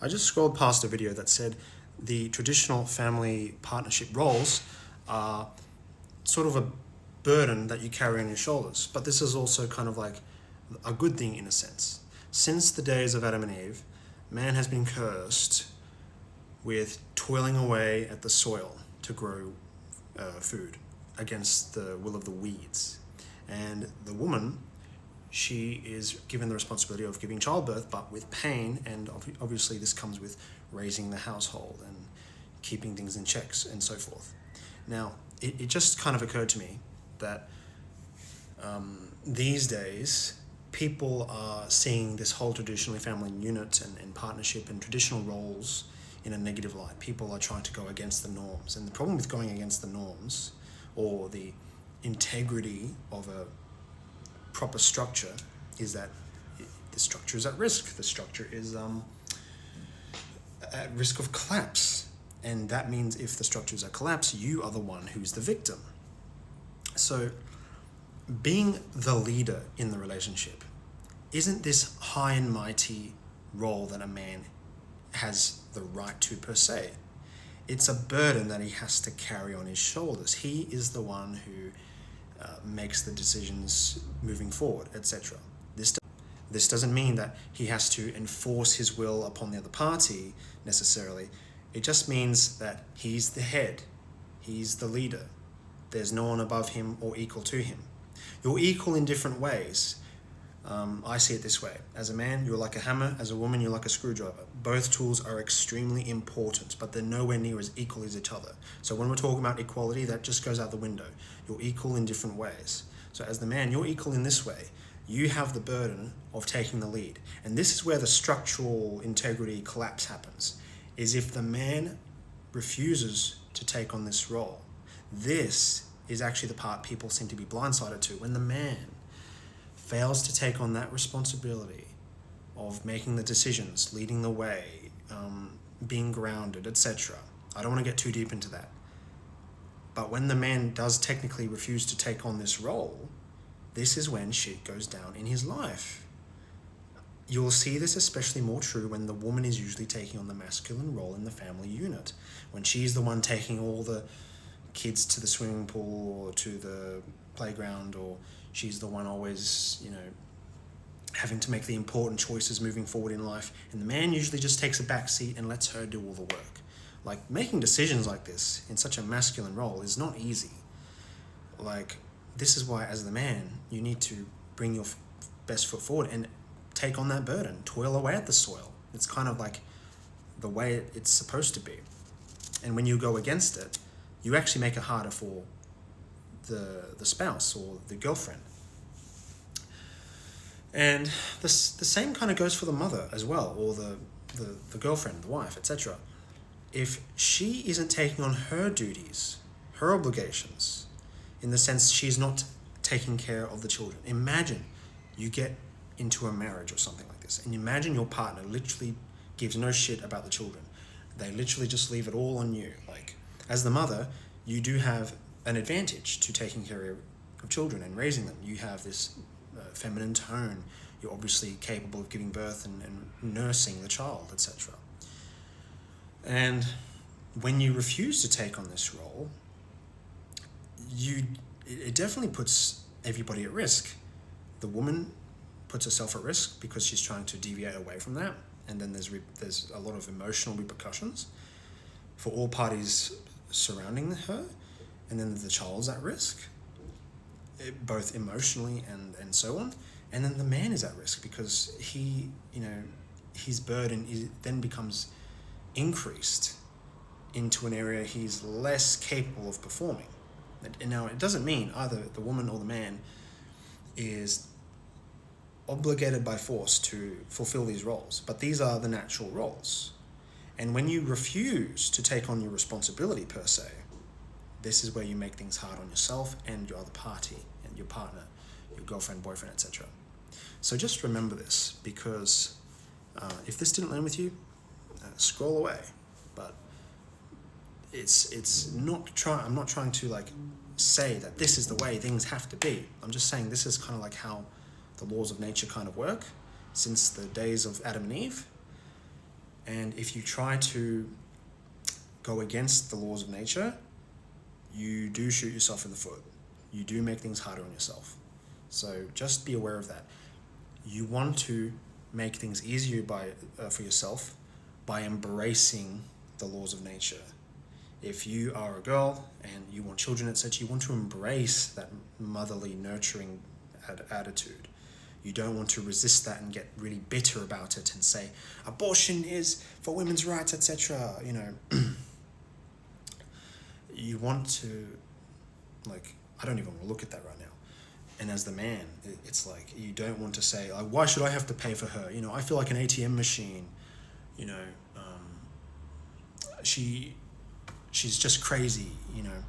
I just scrolled past a video that said the traditional family partnership roles are sort of a burden that you carry on your shoulders. But this is also kind of like a good thing in a sense. Since the days of Adam and Eve, man has been cursed with toiling away at the soil to grow food against the will of the weeds. And the woman, she is given the responsibility of giving childbirth, but with pain, and obviously this comes with raising the household and keeping things in checks and so forth. Now, it just kind of occurred to me that these days, people are seeing this whole traditionally family unit and partnership and traditional roles in a negative light. People are trying to go against the norms. And the problem with going against the norms or the integrity of a proper structure is that the structure is at risk. The structure is at risk of collapse. And that means if the structures are collapsed, you are the one who's the victim. So being the leader in the relationship, isn't this high and mighty role that a man has the right to per se? It's a burden that he has to carry on his shoulders. He is the one who makes the decisions moving forward, etc. This doesn't mean that he has to enforce his will upon the other party necessarily. It just means that he's the head, he's the leader. There's no one above him or equal to him. You're equal in different ways. I see it this way. As a man, you're like a hammer. As a woman, you're like a screwdriver. Both tools are extremely important, but they're nowhere near as equal as each other. So when we're talking about equality, that just goes out the window. You're equal in different ways. So as the man, you're equal in this way. You have the burden of taking the lead. And this is where the structural integrity collapse happens, is if the man refuses to take on this role. This is actually the part people seem to be blindsided to. When the man fails to take on that responsibility of making the decisions, leading the way, being grounded, etc. I don't want to get too deep into that. But when the man does technically refuse to take on this role, this is when shit goes down in his life. You'll see this especially more true when the woman is usually taking on the masculine role in the family unit. When she's the one taking all the kids to the swimming pool or to the playground, or she's the one always, having to make the important choices moving forward in life. And the man usually just takes a back seat and lets her do all the work. Like, making decisions like this in such a masculine role is not easy. Like, this is why, as the man, you need to bring your best foot forward and take on that burden, toil away at the soil. It's kind of like the way it's supposed to be. And when you go against it, you actually make it harder for the spouse or the girlfriend. And the same kind of goes for the mother as well, or the girlfriend, the wife, etc. If she isn't taking on her duties, her obligations, in the sense she's not taking care of the children. Imagine you get into a marriage or something like this, and imagine your partner literally gives no shit about the children. They literally just leave it all on you. Like, as the mother, you do have an advantage to taking care of children and raising them. You have this feminine tone. You're obviously capable of giving birth and nursing the child, etc. And when you refuse to take on this role, it definitely puts everybody at risk. The woman puts herself at risk because she's trying to deviate away from that, and then there's a lot of emotional repercussions for all parties surrounding her, and then the child's at risk, both emotionally and so on. And then the man is at risk because his burden then becomes increased into an area he's less capable of performing. And now, it doesn't mean either the woman or the man is obligated by force to fulfill these roles, but these are the natural roles. And when you refuse to take on your responsibility per se, this is where you make things hard on yourself and your other party and your partner, your girlfriend, boyfriend, etc. So just remember this, because if this didn't land with you, scroll away. But I'm not trying to say that this is the way things have to be. I'm just saying this is kind of like how the laws of nature kind of work since the days of Adam and Eve. And if you try to go against the laws of nature, you do shoot yourself in the foot. You do make things harder on yourself. So just be aware of that. You want to make things easier for yourself by embracing the laws of nature. If you are a girl and you want children, etc., you want to embrace that motherly, nurturing attitude. You don't want to resist that and get really bitter about it and say, abortion is for women's rights, etc. You know, you want to, like, I don't even want to look at that right now. And as the man, it's like, you don't want to say, like, why should I have to pay for her? You know, I feel like an ATM machine. You know, she's just crazy, you know.